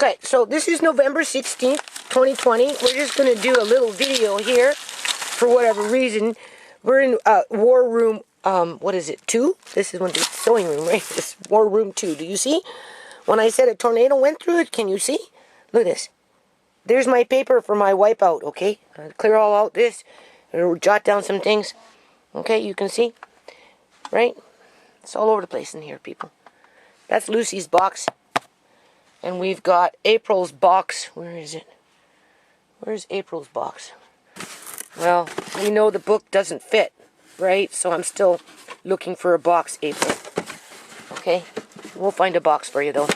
Okay, so this is November 16th, 2020. We're just going to do a little video here. For whatever reason, we're in War Room, what is it, 2? This is one, the sewing room, right? This War Room 2. Do you see? When I said a tornado went through it, can you see? Look at this. There's my paper for my wipeout, okay? I'll clear all out this. I'll jot down some things. Okay, you can see. Right? It's all over the place in here, people. That's Lucy's box. And we've got April's box. Where is it? Where's April's box? Well, we know the book doesn't fit, right? So I'm still looking for a box, April. Okay? We'll find a box for you, though.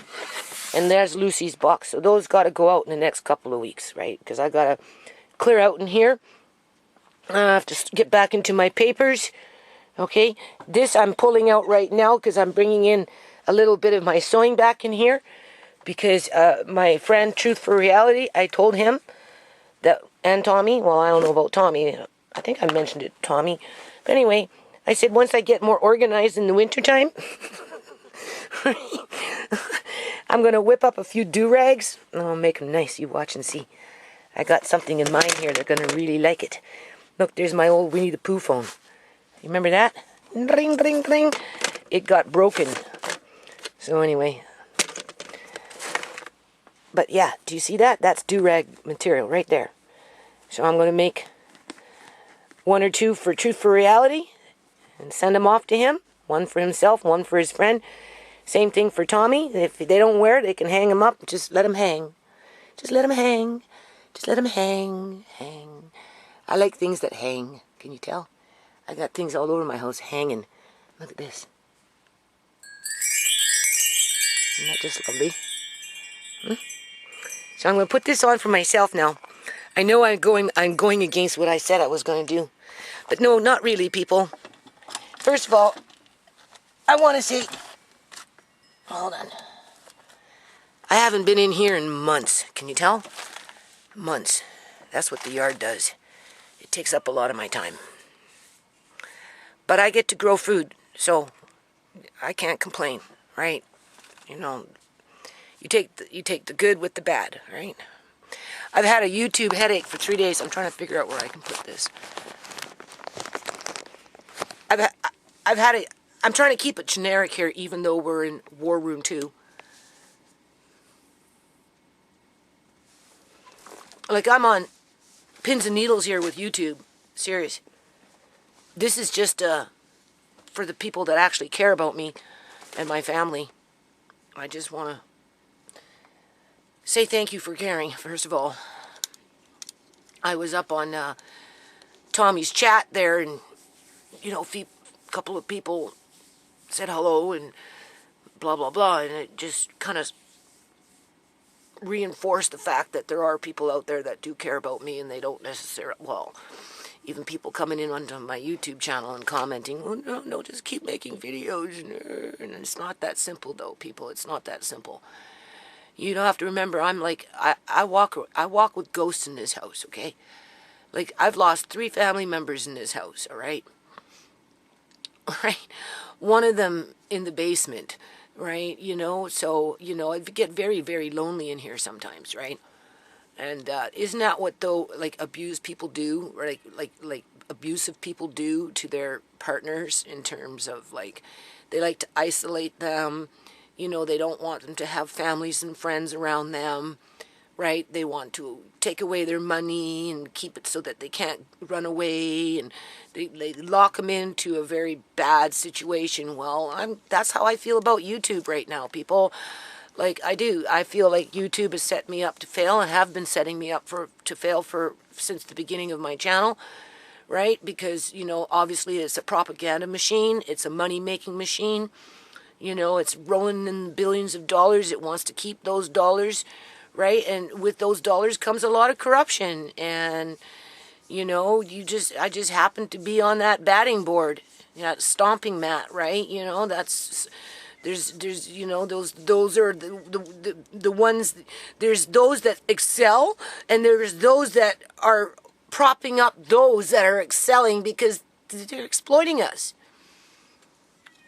And there's Lucy's box. So those got to go out in the next couple of weeks, right? Because I got to clear out in here. I have to get back into my papers. Okay? This I'm pulling out right now because I'm bringing in a little bit of my sewing back in here. Because my friend, Truth for Reality, I told him that, and Tommy, well, I don't know about Tommy. I think I mentioned it to Tommy. But anyway, I said once I get more organized in the wintertime, I'm going to whip up a few do-rags. I'll make them nice. You watch and see. I got something in mind here. They're going to really like it. Look, there's my old Winnie the Pooh phone. You remember that? Ring, ring, ring. It got broken. So anyway. But yeah, do you see that? That's do-rag material right there. So I'm going to make one or two for Truth for Reality and send them off to him. One for himself, one for his friend. Same thing for Tommy. If they don't wear it, they can hang them up. Just let them hang. Just let them hang. Just let them hang. Hang. I like things that hang. Can you tell? I got things all over my house hanging. Look at this. Isn't that just lovely? So I'm going to put this on for myself now. I know I'm going against what I said I was going to do. But no, not really, people. First of all, I want to say... Hold on. I haven't been in here in months. Can you tell? Months. That's what the yard does. It takes up a lot of my time. But I get to grow food, so I can't complain, right? You know, you take the good with the bad, right? I've had a YouTube headache for 3 days. I'm trying to figure out where I can put this. I'm trying to keep it generic here, even though we're in War Room 2. Like, I'm on pins and needles here with YouTube. Serious. This is just for the people that actually care about me and my family. I just want to say thank you for caring, first of all. I was up on Tommy's chat there, and, you know, a couple of people said hello and blah, blah, blah, and it just kind of reinforced the fact that there are people out there that do care about me, and they don't necessarily, well, even people coming in onto my YouTube channel and commenting, oh, no, just keep making videos, and it's not that simple, though, people. It's not that simple. You don't have to remember, I'm like, I walk with ghosts in this house, okay? Like, I've lost 3 family members in this house, all right? All right? One of them in the basement, right? You know, so, you know, I get very, very lonely in here sometimes, right? And isn't that what, though, like, abused people do, or like abusive people do to their partners in terms of, like, they like to isolate them. You know, they don't want them to have families and friends around them, right? They want to take away their money and keep it so that they can't run away, and they lock them into a very bad situation. Well, that's how I feel about YouTube right now, people. Like, I do. I feel like YouTube has set me up to fail, and have been setting me up to fail since the beginning of my channel, right? Because, you know, obviously it's a propaganda machine. It's a money-making machine. You know, it's rolling in billions of dollars. It wants to keep those dollars, right? And with those dollars comes a lot of corruption. And, you know, I just happen to be on that batting board, that stomping mat, right? You know, there's you know, those are the ones, there's those that excel, and there's those that are propping up those that are excelling because they're exploiting us.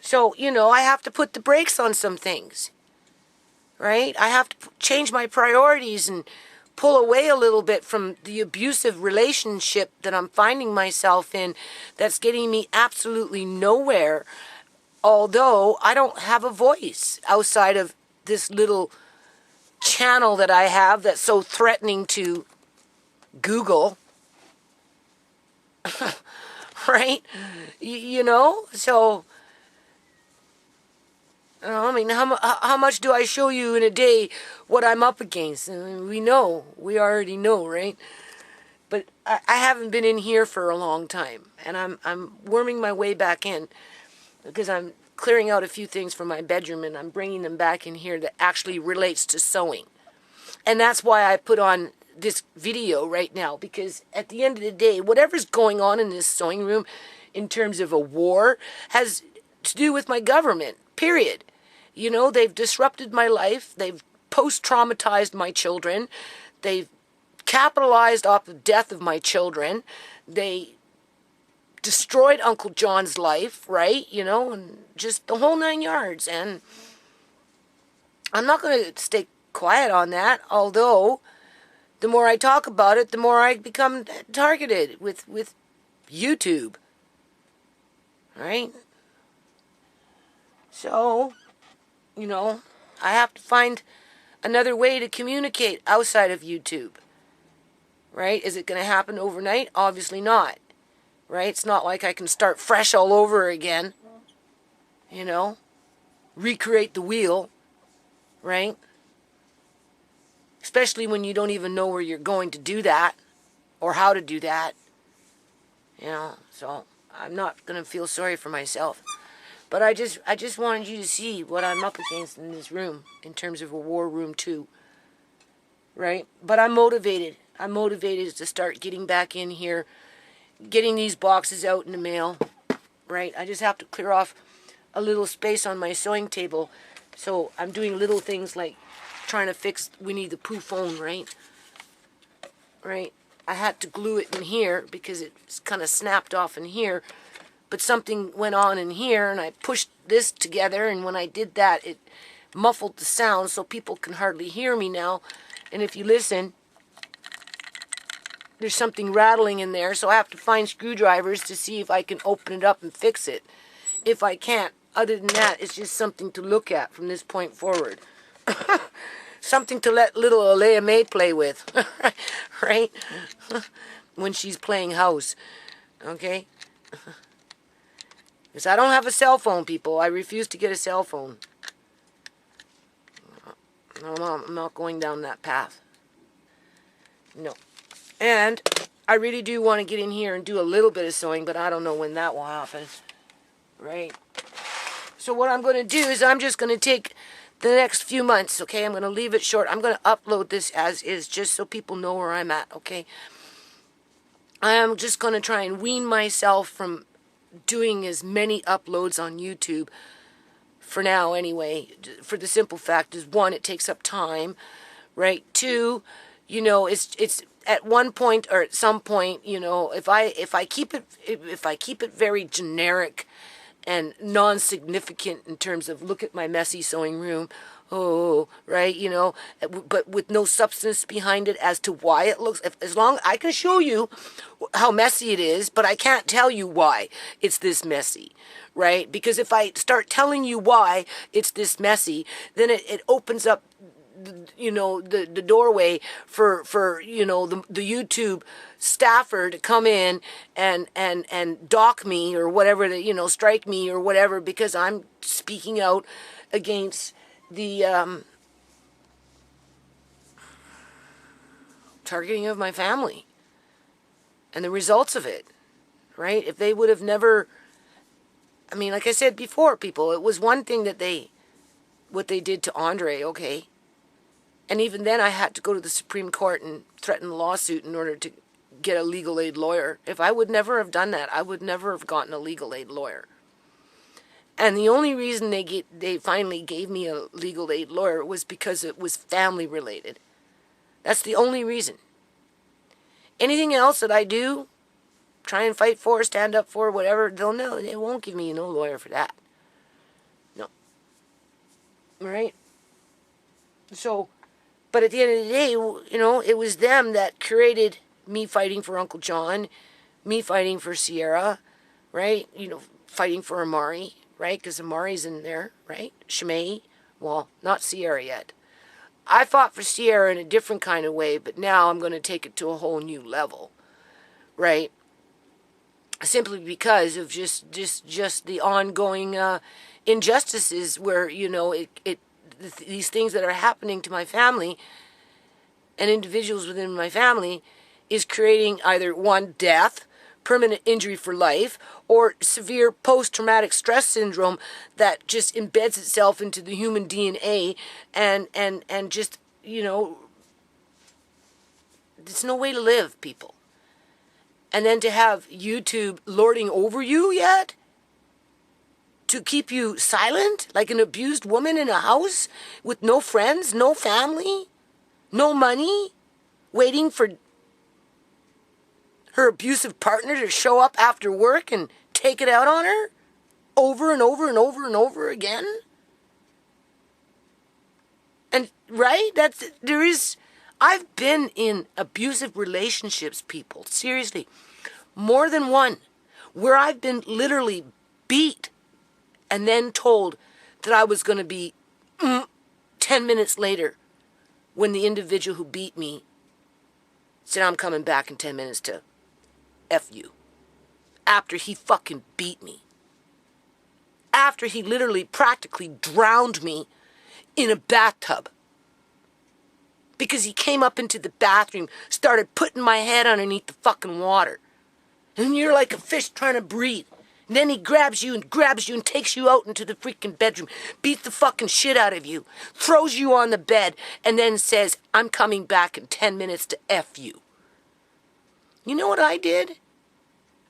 So, you know, I have to put the brakes on some things. right? I have to change my priorities and pull away a little bit from the abusive relationship that I'm finding myself in that's getting me absolutely nowhere, although I don't have a voice outside of this little channel that I have that's so threatening to Google, right? You know? So, I mean, how much do I show you in a day what I'm up against? I mean, we already know, right? But I haven't been in here for a long time, and I'm worming my way back in because I'm clearing out a few things from my bedroom, and I'm bringing them back in here that actually relates to sewing. And that's why I put on this video right now, because at the end of the day, whatever's going on in this sewing room in terms of a war has to do with my government, period. You know, they've disrupted my life. They've post-traumatized my children. They've capitalized off the death of my children. They destroyed Uncle John's life, right? You know, and just the whole 9 yards. And I'm not going to stay quiet on that, although the more I talk about it, the more I become targeted with YouTube, right? So, you know, I have to find another way to communicate outside of YouTube, right? Is it going to happen overnight? Obviously not, right? It's not like I can start fresh all over again, you know, recreate the wheel, right? Especially when you don't even know where you're going to do that or how to do that, you know. So I'm not going to feel sorry for myself. But I just wanted you to see what I'm up against in this room in terms of a war room too, right? But I'm motivated. I'm motivated to start getting back in here, getting these boxes out in the mail, right? I just have to clear off a little space on my sewing table. So I'm doing little things like trying to fix Winnie the Pooh phone, right? Right? I had to glue it in here because it's kind of snapped off in here. But something went on in here, and I pushed this together, and when I did that, it muffled the sound so people can hardly hear me now. And if you listen, there's something rattling in there, so I have to find screwdrivers to see if I can open it up and fix it. If I can't, other than that, it's just something to look at from this point forward. Something to let little Alea May play with, right? When she's playing house, okay? Because I don't have a cell phone, people. I refuse to get a cell phone. I'm not going down that path. No. And I really do want to get in here and do a little bit of sewing, but I don't know when that will happen, right? So what I'm going to do is I'm just going to take the next few months, okay? I'm going to leave it short. I'm going to upload this as is just so people know where I'm at, okay? I am just going to try and wean myself from doing as many uploads on YouTube for now anyway, for the simple fact is, one, it takes up time, right? Two, you know, it's at one point or at some point, you know, if I keep it very generic and non-significant in terms of look at my messy sewing room, oh, right, you know, but with no substance behind it as to why it looks, as long I can show you how messy it is, but I can't tell you why it's this messy, right? Because if I start telling you why it's this messy, then it opens up, you know, the doorway for you know, the YouTube staffer to come in and dock me or whatever, you know, strike me or whatever, because I'm speaking out against the targeting of my family and the results of it, right? If they would have never, I mean, like I said before, people, it was one thing that what they did to Andre, okay? And even then I had to go to the Supreme Court and threaten a lawsuit in order to get a legal aid lawyer. If I would never have done that, I would never have gotten a legal aid lawyer. And the only reason they finally gave me a legal aid lawyer was because it was family related. That's the only reason. Anything else that I do, try and fight for, stand up for, whatever, they'll know. They won't give me no lawyer for that. No. Right? So, but at the end of the day, you know, it was them that created me fighting for Uncle John, me fighting for Sierra, right? You know, fighting for Amari, right? Because Amari's in there, right? Shimei, well, not Sierra yet. I fought for Sierra in a different kind of way, but now I'm going to take it to a whole new level, right? Simply because of just the ongoing injustices where, you know, these things that are happening to my family and individuals within my family is creating either one, death, permanent injury for life, or severe post-traumatic stress syndrome that just embeds itself into the human DNA and just, you know, there's no way to live, people. And then to have YouTube lording over you yet? To keep you silent like an abused woman in a house with no friends, no family, no money, waiting for her abusive partner to show up after work and take it out on her over and over and over and over again. And right, I've been in abusive relationships, people, seriously, more than one, where I've been literally beat and then told that I was going to be 10 minutes later when the individual who beat me said, I'm coming back in 10 minutes to F you. After he fucking beat me. After he literally practically drowned me in a bathtub. Because he came up into the bathroom, started putting my head underneath the fucking water. And you're like a fish trying to breathe. And then he grabs you and takes you out into the freaking bedroom, beats the fucking shit out of you, throws you on the bed, and then says, I'm coming back in 10 minutes to F you. You know what I did?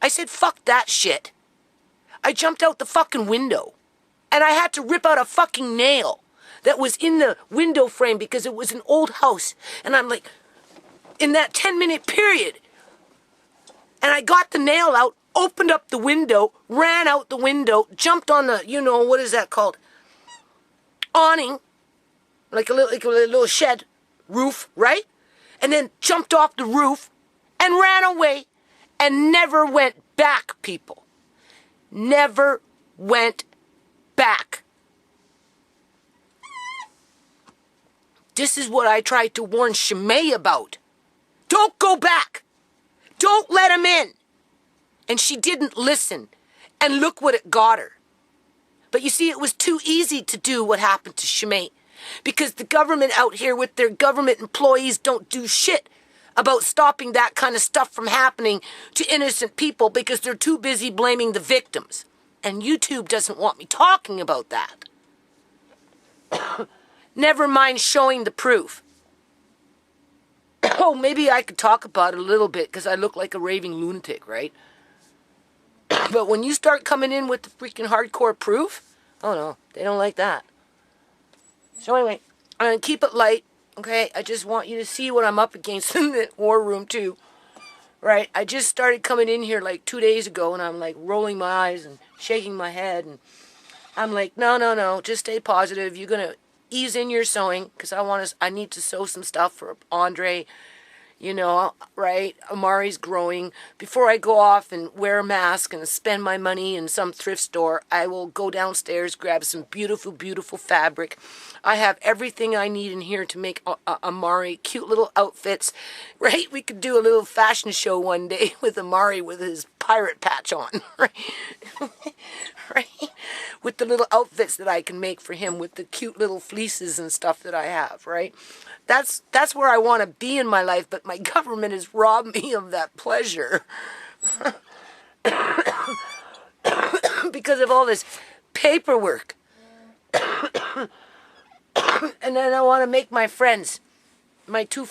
I said, fuck that shit. I jumped out the fucking window. And I had to rip out a fucking nail that was in the window frame because it was an old house. And I'm like, in that 10-minute period. And I got the nail out, opened up the window, ran out the window, jumped on the, you know, what is that called? Awning. Like a little shed roof, right? And then jumped off the roof and ran away and never went back, people. Never went back. This is what I tried to warn Shimei about. Don't go back. Don't let him in. And she didn't listen. And look what it got her. But you see, it was too easy to do what happened to Shimei. Because the government out here with their government employees don't do shit about stopping that kind of stuff from happening to innocent people because they're too busy blaming the victims. And YouTube doesn't want me talking about that. Never mind showing the proof. Oh, maybe I could talk about it a little bit because I look like a raving lunatic, right? But when you start coming in with the freaking hardcore proof, oh no, they don't like that. So anyway, I'm going to keep it light, okay? I just want you to see what I'm up against in the war room too, right? I just started coming in here like 2 days ago and I'm like rolling my eyes and shaking my head and I'm like, no, just stay positive. You're going to ease in your sewing because I need to sew some stuff for Andre, you know, right? Amari's growing. Before I go off and wear a mask and spend my money in some thrift store, I will go downstairs, grab some beautiful, beautiful fabric. I have everything I need in here to make Amari cute little outfits, right? We could do a little fashion show one day with Amari with his pirate patch on, right? Right? With the little outfits that I can make for him with the cute little fleeces and stuff that I have, right? That's where I want to be in my life, but my government has robbed me of that pleasure. Because of all this paperwork. And then I want to make my friends, my two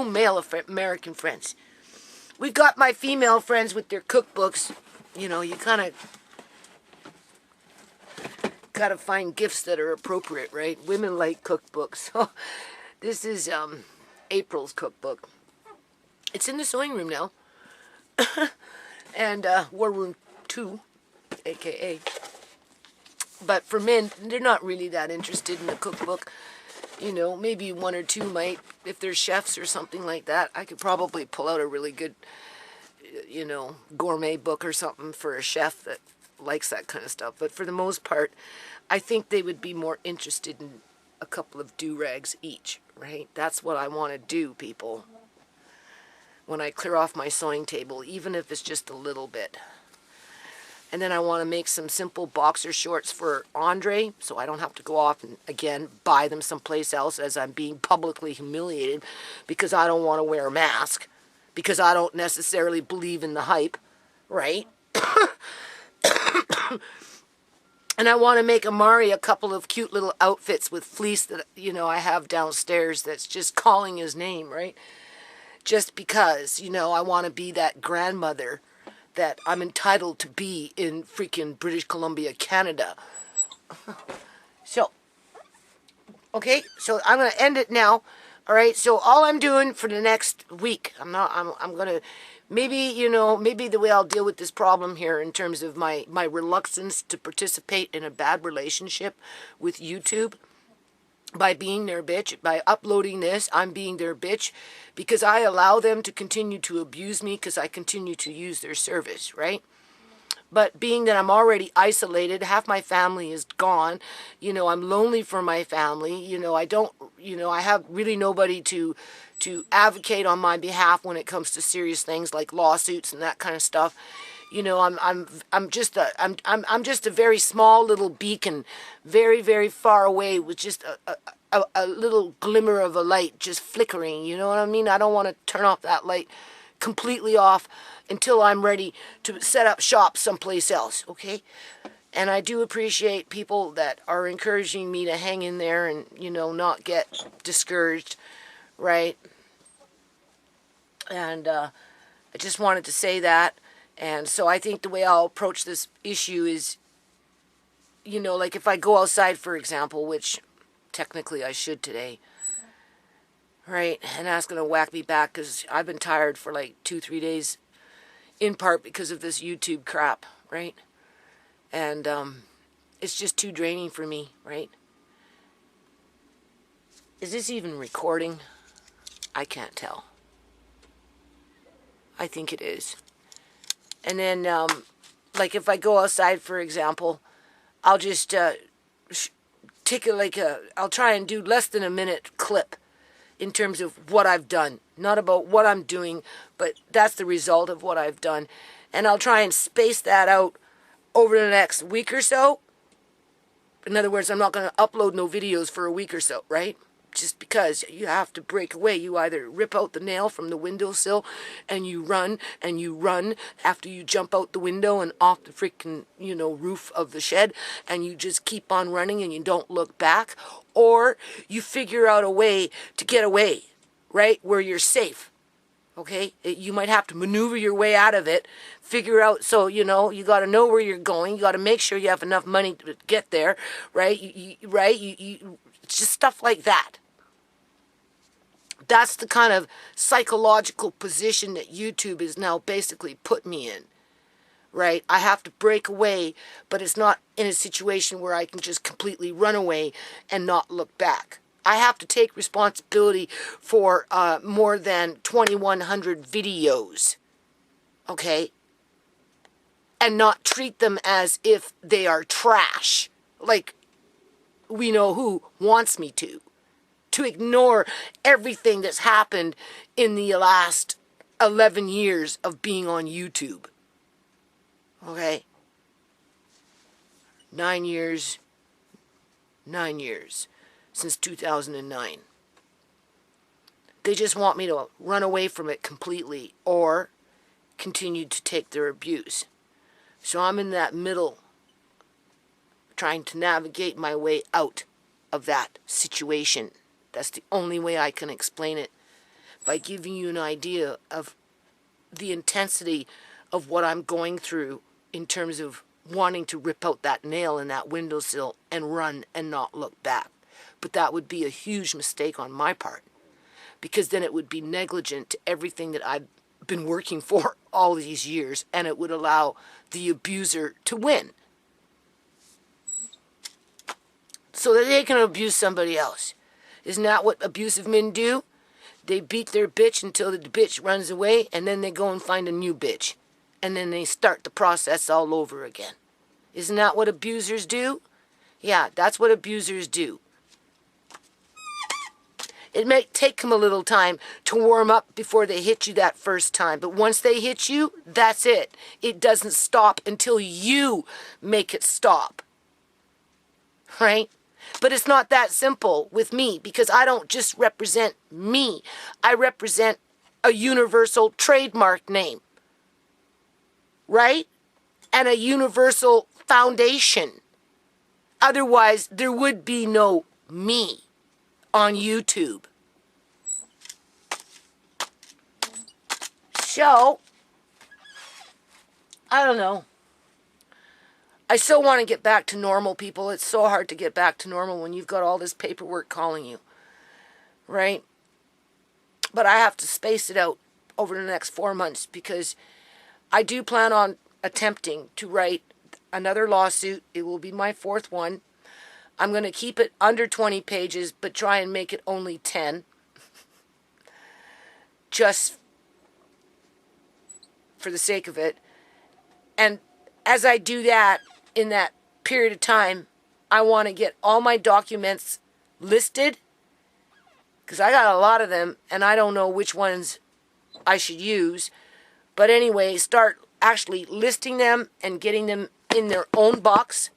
male American friends. We've got my female friends with their cookbooks. You know, you kind of gotta find gifts that are appropriate, right? Women like cookbooks. So this is April's cookbook. It's in the sewing room now. And War Room 2, aka. But for men, they're not really that interested in the cookbook. You know, maybe one or two might, if they're chefs or something like that, I could probably pull out a really good, you know, gourmet book or something for a chef that likes that kind of stuff. But for the most part, I think they would be more interested in a couple of do-rags each, right? That's what I want to do, people. When I clear off my sewing table, even if it's just a little bit. And then I want to make some simple boxer shorts for Andre, so I don't have to go off and, again, buy them someplace else as I'm being publicly humiliated because I don't want to wear a mask, because I don't necessarily believe in the hype, right? And I want to make Amari a couple of cute little outfits with fleece that, you know, I have downstairs that's just calling his name, right? Just because, you know, I want to be that grandmother that I'm entitled to be in freaking British Columbia, Canada. So, okay, so I'm going to end it now. All right, so all I'm doing for the next week, I'm going to, maybe, you know, maybe the way I'll deal with this problem here in terms of my reluctance to participate in a bad relationship with YouTube, by being their bitch, by uploading this, I'm being their bitch because I allow them to continue to abuse me because I continue to use their service, right? But being that I'm already isolated, half my family is gone, you know, I'm lonely for my family, you know, I don't, you know, I have really nobody to advocate on my behalf when it comes to serious things like lawsuits and that kind of stuff. You know, I'm just a very small little beacon, very, very far away with just a little glimmer of a light just flickering, you know what I mean? I don't want to turn off that light completely off until I'm ready to set up shop someplace else, okay? And I do appreciate people that are encouraging me to hang in there and, you know, not get discouraged, right? And I just wanted to say that. And so I think the way I'll approach this issue is, you know, like if I go outside, for example, which technically I should today, right? And that's going to whack me back because I've been tired for like 2-3 days, in part because of this YouTube crap, right? And it's just too draining for me, right? Is this even recording? I can't tell. I think it is. And then, like if I go outside, for example, I'll just take it I'll try and do less than a minute clip in terms of what I've done. Not about what I'm doing, but that's the result of what I've done. And I'll try and space that out over the next week or so. In other words, I'm not going to upload no videos for a week or so, right? Just because you have to break away. You either rip out the nail from the windowsill and you run after you jump out the window and off the freaking, you know, roof of the shed, and you just keep on running and you don't look back, or you figure out a way to get away, right, where you're safe. Okay, you might have to maneuver your way out of it, figure out, so, you know, you got to know where you're going, you got to make sure you have enough money to get there, right, it's just stuff like that. That's the kind of psychological position that YouTube is now basically put me in, right? I have to break away, but it's not in a situation where I can just completely run away and not look back. I have to take responsibility for more than 2,100 videos, okay? And not treat them as if they are trash, like we know who wants me to ignore everything that's happened in the last 11 years of being on YouTube. Okay? 9 years since 2009. They just want me to run away from it completely or continue to take their abuse. So I'm in that middle, trying to navigate my way out of that situation. That's the only way I can explain it, by giving you an idea of the intensity of what I'm going through in terms of wanting to rip out that nail in that windowsill and run and not look back. But that would be a huge mistake on my part, because then it would be negligent to everything that I've been working for all these years, and it would allow the abuser to win so that they can abuse somebody else. Isn't that what abusive men do? They beat their bitch until the bitch runs away, and then they go and find a new bitch. And then they start the process all over again. Isn't that what abusers do? Yeah, that's what abusers do. It may take them a little time to warm up before they hit you that first time. But once they hit you, that's it. It doesn't stop until you make it stop. Right? But it's not that simple with me, because I don't just represent me. I represent a universal trademark name. Right? And a universal foundation. Otherwise, there would be no me on YouTube. So, I don't know. I so want to get back to normal, people. It's so hard to get back to normal when you've got all this paperwork calling you. Right? But I have to space it out over the next 4 months, because I do plan on attempting to write another lawsuit. It will be my 4th one. I'm going to keep it under 20 pages, but try and make it only 10. Just for the sake of it. And as I do that, in that period of time, I want to get all my documents listed, because I got a lot of them, and I don't know which ones I should use. But anyway, start actually listing them and getting them in their own box.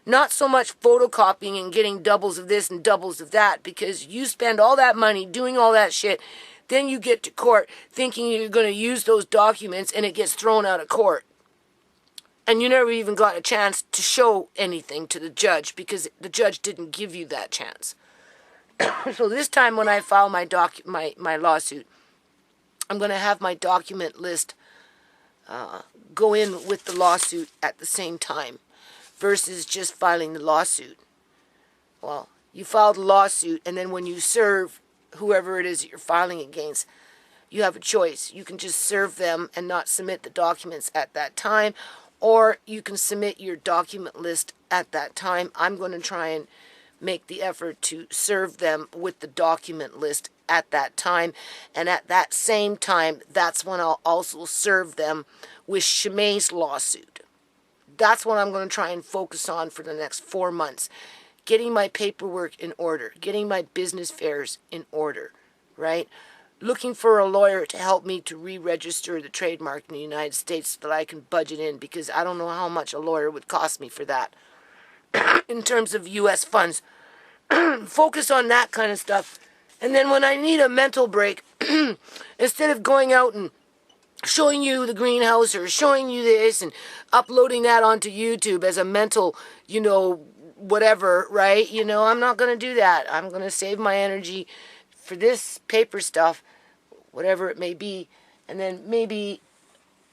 Not so much photocopying and getting doubles of this and doubles of that, because you spend all that money doing all that shit, then you get to court thinking you're going to use those documents, and it gets thrown out of court. And you never even got a chance to show anything to the judge, because the judge didn't give you that chance. So this time when I file my lawsuit, I'm going to have my document list go in with the lawsuit at the same time, versus just filing the lawsuit. Well, you file the lawsuit, and then when you serve whoever it is that you're filing against, you have a choice. You can just serve them and not submit the documents at that time, or you can submit your document list at that time. I'm going to try and make the effort to serve them with the document list at that time, and at that same time, that's when I'll also serve them with Shimei's lawsuit. That's what I'm going to try and focus on for the next 4 months. Getting my paperwork in order. Getting my business affairs in order. Right? Looking for a lawyer to help me to re-register the trademark in the United States so that I can budget in, because I don't know how much a lawyer would cost me for that. In terms of U.S. funds. Focus on that kind of stuff. And then when I need a mental break, instead of going out and showing you the greenhouse or showing you this and uploading that onto YouTube as a mental, whatever, right? I'm not going to do that. I'm going to save my energy for this paper stuff, whatever it may be. And then maybe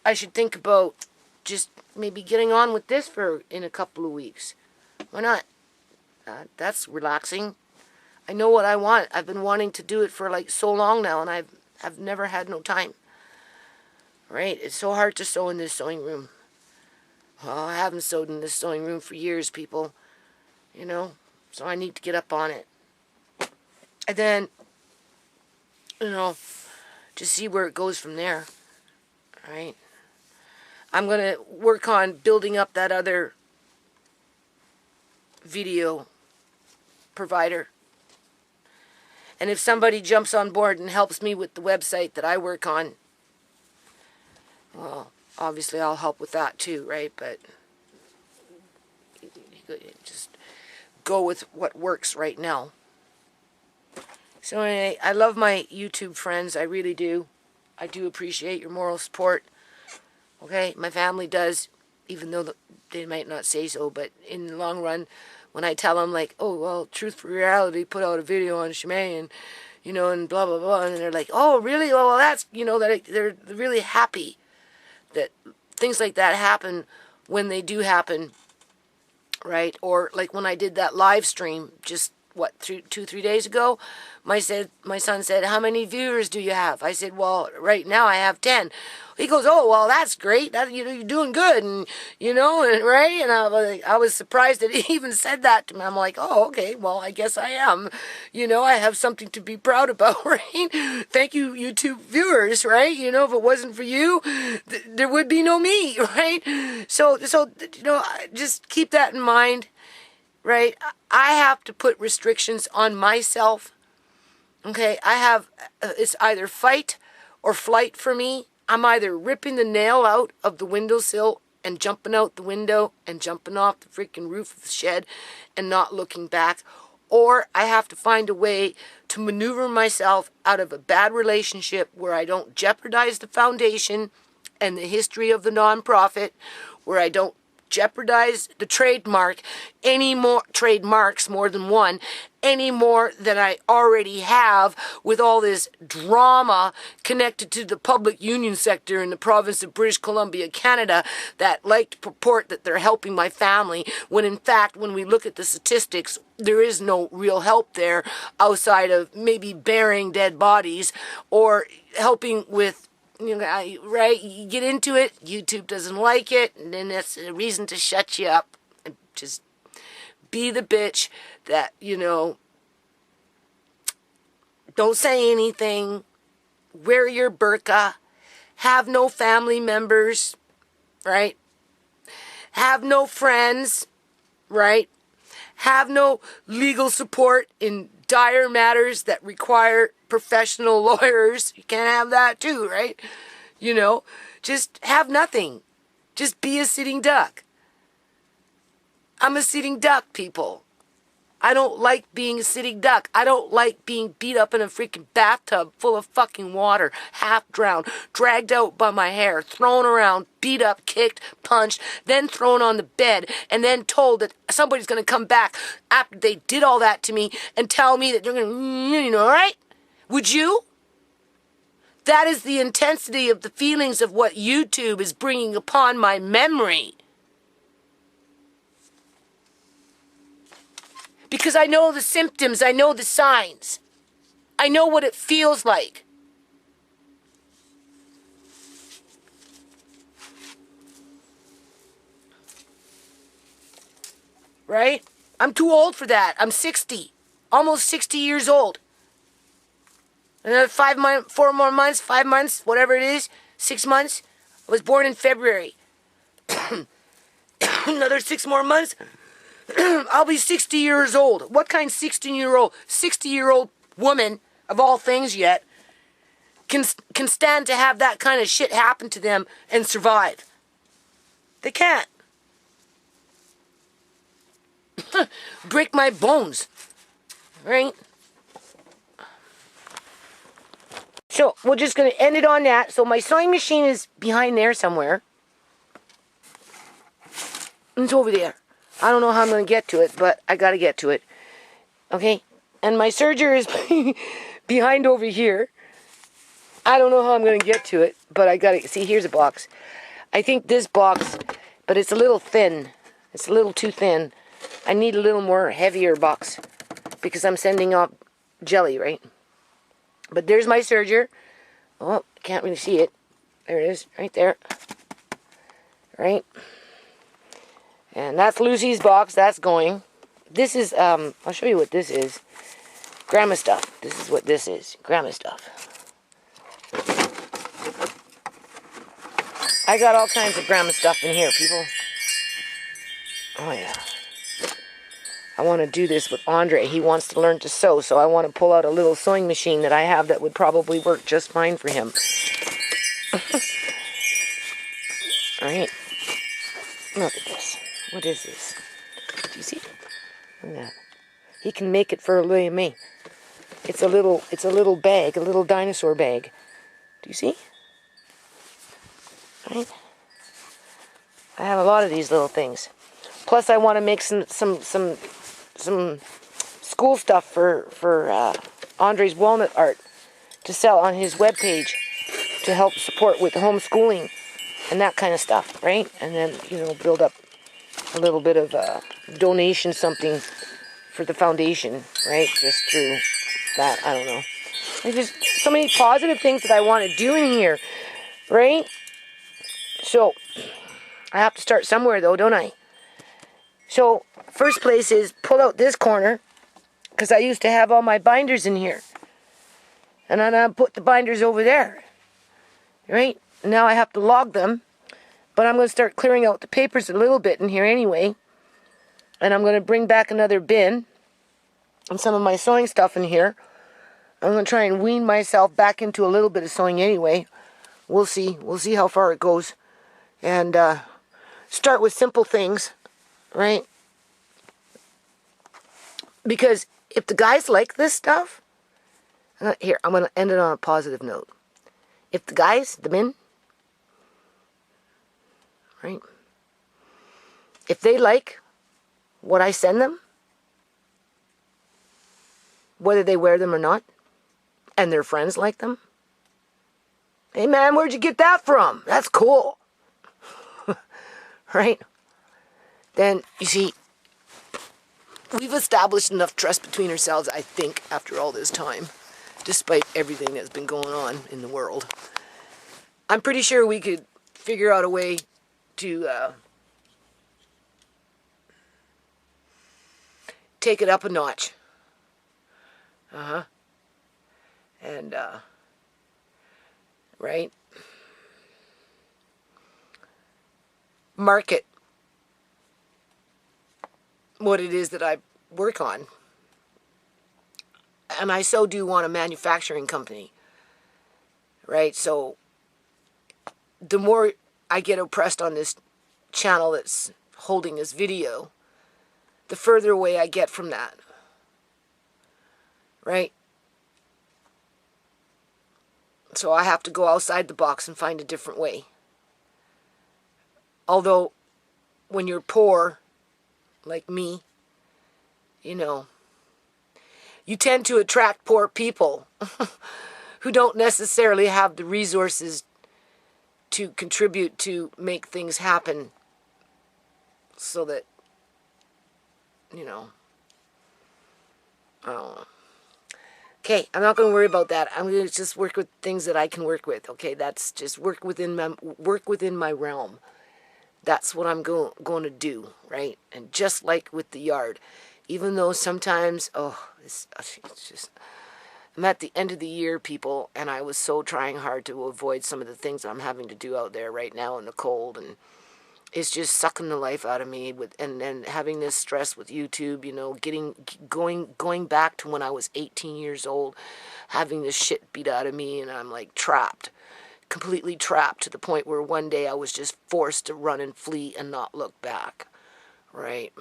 I should think about just maybe getting on with this in a couple of weeks. Why not? That's relaxing. I know what I want. I've been wanting to do it for so long now, and I've never had no time. Right? It's so hard to sew in this sewing room. Well, I haven't sewed in this sewing room for years, people. So I need to get up on it. And then, just see where it goes from there. Right? I'm going to work on building up that other video provider. And if somebody jumps on board and helps me with the website that I work on, well, obviously I'll help with that too, right? But just go with what works right now. So anyway, I love my YouTube friends. I really do. I do appreciate your moral support. Okay? My family does, even though they might not say so, but in the long run, when I tell them, oh, well, Truth for Reality put out a video on Shimei and, and blah, blah, blah, and they're like, oh, really? Well, that's, that they're really happy that things like that happen when they do happen, right? Or when I did that live stream just what, 3 days ago, my son said, how many viewers do you have? I said, well, right now I have 10. He goes, oh, well, that's great. You're doing good, and right? And I was surprised that he even said that to me. I'm like, oh, okay, well, I guess I am. I have something to be proud about, right? Thank you, YouTube viewers, right? If it wasn't for you, there would be no me, right? So just keep that in mind, right? I have to put restrictions on myself. Okay, I have, it's either fight or flight for me. I'm either ripping the nail out of the windowsill and jumping out the window and jumping off the freaking roof of the shed and not looking back, or I have to find a way to maneuver myself out of a bad relationship where I don't jeopardize the foundation and the history of the nonprofit, where I don't jeopardize the trademarks, more than one, any more than I already have with all this drama connected to the public union sector in the province of British Columbia, Canada, that like to purport that they're helping my family, when in fact, when we look at the statistics, there is no real help there outside of maybe burying dead bodies or helping with, right? You get into it, YouTube doesn't like it, and then that's a reason to shut you up. And just be the bitch that, don't say anything, wear your burqa, have no family members, right? Have no friends, right? Have no legal support in dire matters that require professional lawyers. You can't have that too, right? Just have nothing. Just be a sitting duck. I'm a sitting duck, people. I don't like being a sitting duck. I don't like being beat up in a freaking bathtub full of fucking water, half drowned, dragged out by my hair, thrown around, beat up, kicked, punched, then thrown on the bed, and then told that somebody's going to come back after they did all that to me and tell me that they're going to, all right? Would you? That is the intensity of the feelings of what YouTube is bringing upon my memory. Because I know the symptoms, I know the signs. I know what it feels like. Right? I'm too old for that. I'm 60. Almost 60 years old. Another 5 months, whatever it is, 6 months. I was born in February. Another 6 more months. I'll be 60 years old. What kind 60-year-old woman, of all things yet, can stand to have that kind of shit happen to them and survive? They can't. Break my bones. Right? So, we're just going to end it on that. So, my sewing machine is behind there somewhere. It's over there. I don't know how I'm going to get to it, but I got to get to it. Okay? And my serger is behind over here. I don't know how I'm going to get to it, but I got to... See, here's a box. I think this box, but it's a little thin. It's a little too thin. I need a little more heavier box because I'm sending off jelly, right? But there's my serger. Oh, can't really see it. There it is, right there. Right? And that's Lucy's box. That's going. This is, I'll show you what this is. Grandma stuff. This is what this is. Grandma stuff. I got all kinds of grandma stuff in here, people. Oh, yeah. I want to do this with Andre. He wants to learn to sew, so I want to pull out a little sewing machine that I have that would probably work just fine for him. Alright. Look at this. What is this? Do you see? Look at that. He can make it for William me. It's a little bag, a little dinosaur bag. Do you see? Right? I have a lot of these little things. Plus, I want to make some school stuff for Andre's walnut art to sell on his webpage to help support with homeschooling and that kind of stuff, right? And then, build up a little bit of donation something for the foundation, right? Just through that, I don't know. There's just so many positive things that I want to do in here, right? So, I have to start somewhere though, don't I? So, first place is pull out this corner, because I used to have all my binders in here. And then I put the binders over there, right? Now I have to log them, but I'm going to start clearing out the papers a little bit in here anyway. And I'm going to bring back another bin and some of my sewing stuff in here. I'm going to try and wean myself back into a little bit of sewing anyway. We'll see. We'll see how far it goes. And start with simple things, right? Because if the guys like this stuff, here, I'm going to end it on a positive note. If the guys, the men, right? If they like what I send them, whether they wear them or not, and their friends like them, hey man, where'd you get that from? That's cool. Right? Then, you see, we've established enough trust between ourselves, I think, after all this time, despite everything that's been going on in the world. I'm pretty sure we could figure out a way to take it up a notch. And, right? Market what it is that I work on. And I so do want a manufacturing company, right? So the more I get oppressed on this channel that's holding this video, the further away I get from that, right? So I have to go outside the box and find a different way. Although, when you're poor, like me, you know, you tend to attract poor people who don't necessarily have the resources to contribute to make things happen so that, you know, I don't know. Okay, I'm not going to worry about that. I'm going to just work with things that I can work with. Okay, that's just work within my realm. That's what I'm going to do, right? And just like with the yard, even though sometimes, it's just, I'm at the end of the year, people, and I was so trying hard to avoid some of the things I'm having to do out there right now in the cold, and it's just sucking the life out of me with, and having this stress with YouTube, you know, going back to when I was 18 years old, having this shit beat out of me, and I'm like trapped. Completely trapped to the point where one day I was just forced to run and flee and not look back, right?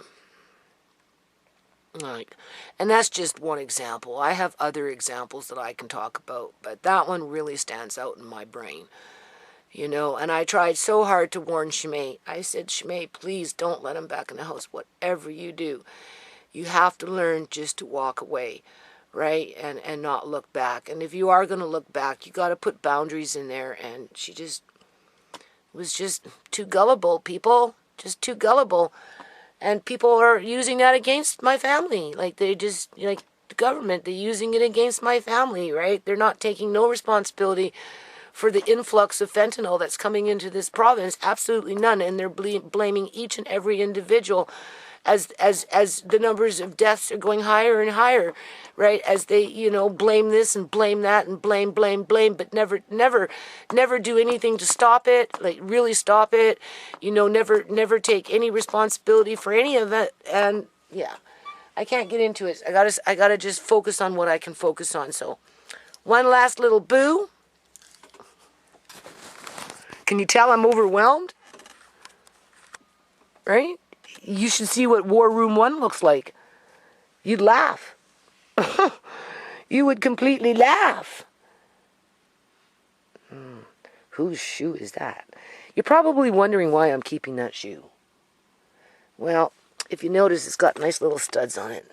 Like, and that's just one example. I have other examples that I can talk about, but that one really stands out in my brain, you know. And I tried so hard to warn Shimei. I said, Shimei, please don't let him back in the house. Whatever you do, you have to learn just to walk away, right? And not look back. And if you are going to look back, you got to put boundaries in there. And she just was just too gullible, people. Just too gullible. And people are using that against my family. Like, they just, like, the government, they're using it against my family, right? They're not taking no responsibility for the influx of fentanyl that's coming into this province. Absolutely none. And they're blaming each and every individual as the numbers of deaths are going higher and higher, right? As they, you know, blame this and blame that and blame, but never do anything to stop it, like really stop it, you know, never take any responsibility for any of it. And yeah, I can't get into it. I gotta just focus on what I can focus on. So one last little boo. Can you tell I'm overwhelmed? Right? You should see what War Room 1 looks like. You'd laugh. You would completely laugh. Whose shoe is that? You're probably wondering why I'm keeping that shoe. Well, if you notice, it's got nice little studs on it.